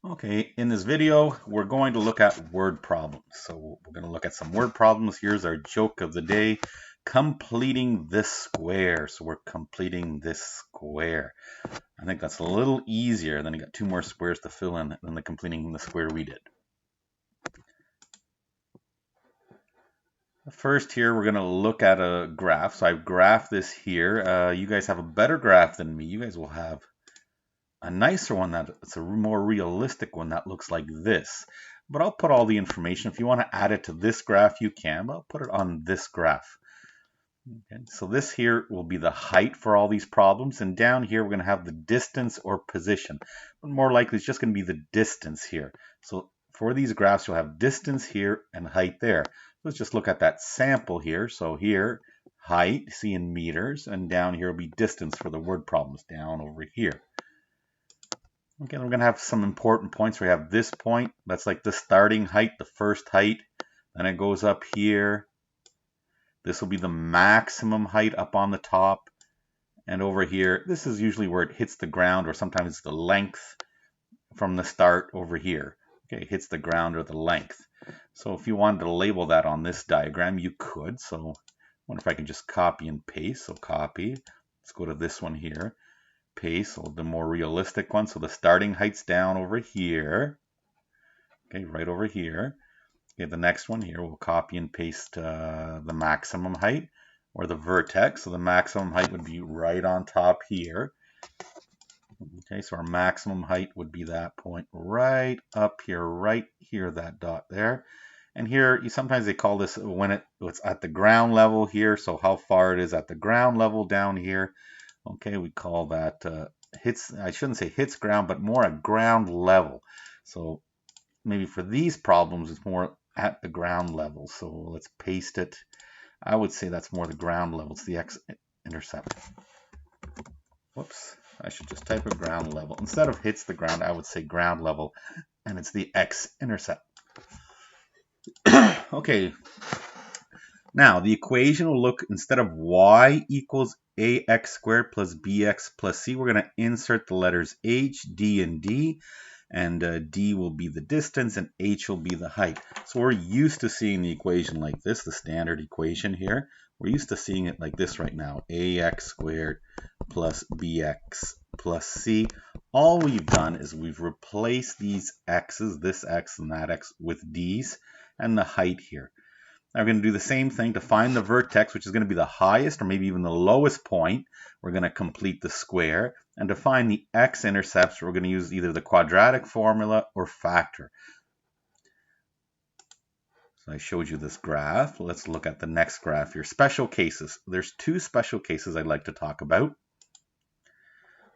Okay, in this video, we're going to look at word problems. So we're going to look at some word problems. Here's our joke of the day, completing this square. So we're completing this square. I think that's a little easier. Then you got two more squares to fill in than the completing the square we did. First here, we're going to look at a graph. So I've graphed this here. You guys have a better graph than me. You guys will have a nicer one that's a more realistic one that looks like this. But I'll put all the information. If you want to add it to this graph, you can, but I'll put it on this graph. Okay, so this here will be the height for all these problems. And down here, we're going to have the distance or position. But more likely, it's just going to be the distance here. So for these graphs, you'll have distance here and height there. Let's just look at that sample here. So here, height, see in meters, and down here will be distance for the word problems down over here. Okay, we're going to have some important points. We have this point, that's like the starting height, the first height. Then it goes up here. This will be the maximum height up on the top. And over here, this is usually where it hits the ground, or sometimes it's the length from the start over here. Okay, it hits the ground or the length. So if you wanted to label that on this diagram, you could. So I wonder if I can just copy and paste. So copy. Let's go to this one here. Paste, so the more realistic one. So the starting height's down over here. Okay, right over here. Okay, the next one here, we'll copy and paste the maximum height or the vertex. So the maximum height would be right on top here. Okay, so our maximum height would be that point right up here, right here, that dot there. And here, sometimes they call this when it's at the ground level here. So how far it is at the ground level down here. Okay, we call that hits, I shouldn't say hits ground, but more at ground level. So maybe for these problems, it's more at the ground level. So let's paste it. I would say that's more the ground level. It's the x-intercept. Whoops, I should just type a ground level. Instead of hits the ground, I would say ground level, and it's the x-intercept. Okay, now the equation will look, instead of y equals ax squared plus bx plus c, we're going to insert the letters h, d, and d. And d will be the distance and h will be the height. So we're used to seeing the equation like this, the standard equation here. We're used to seeing it like this right now, ax squared plus bx plus c. All we've done is we've replaced these x's, this x and that x, with d's and the height here. Now we're going to do the same thing to find the vertex, which is going to be the highest or maybe even the lowest point. We're going to complete the square. And to find the x-intercepts, we're going to use either the quadratic formula or factor. So I showed you this graph. Let's look at the next graph here. Special cases. There's two special cases I'd like to talk about.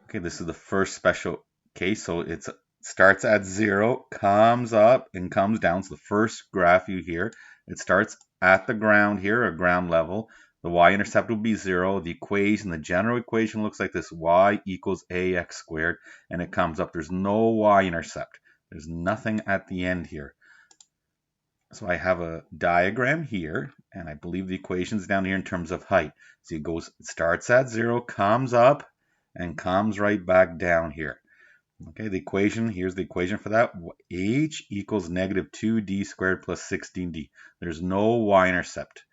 Okay, this is the first special case. So it starts at 0, comes up, and comes down. So the first graph you hear, it starts at the ground here, or ground level. The y-intercept will be 0. The equation, the general equation looks like this, y equals ax squared, and it comes up. There's no y-intercept. There's nothing at the end here. So I have a diagram here, and I believe the equation's down here in terms of height. So it starts at 0, comes up, and comes right back down here. Okay, the equation, here's the equation for that. H equals negative 2d squared plus 16d. There's no y-intercept.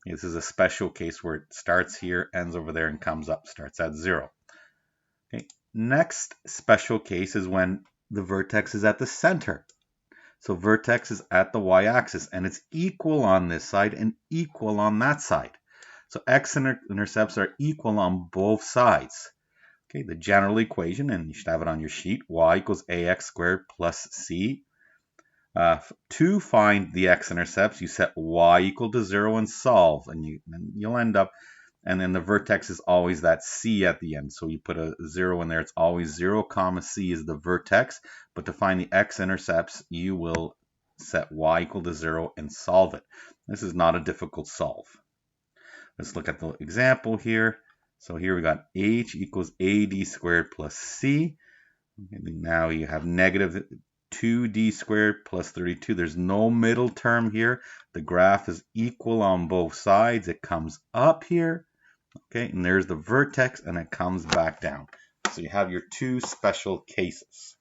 This is a special case where it starts here, ends over there, and comes up, starts at 0. Okay, next special case is when the vertex is at the center. So vertex is at the y-axis, and it's equal on this side and equal on that side. So x-intercepts are equal on both sides. Okay, the general equation, and you should have it on your sheet, y equals ax squared plus c. To find the x-intercepts, you set y equal to 0 and solve, and you'll end up, and then the vertex is always that c at the end. So you put a 0 in there, it's always 0 comma c is the vertex, but to find the x-intercepts, you will set y equal to 0 and solve it. This is not a difficult solve. Let's look at the example here. So here we got h equals ad squared plus c. And now you have negative 2d squared plus 32. There's no middle term here. The graph is equal on both sides. It comes up here. Okay, and there's the vertex, and it comes back down. So you have your two special cases.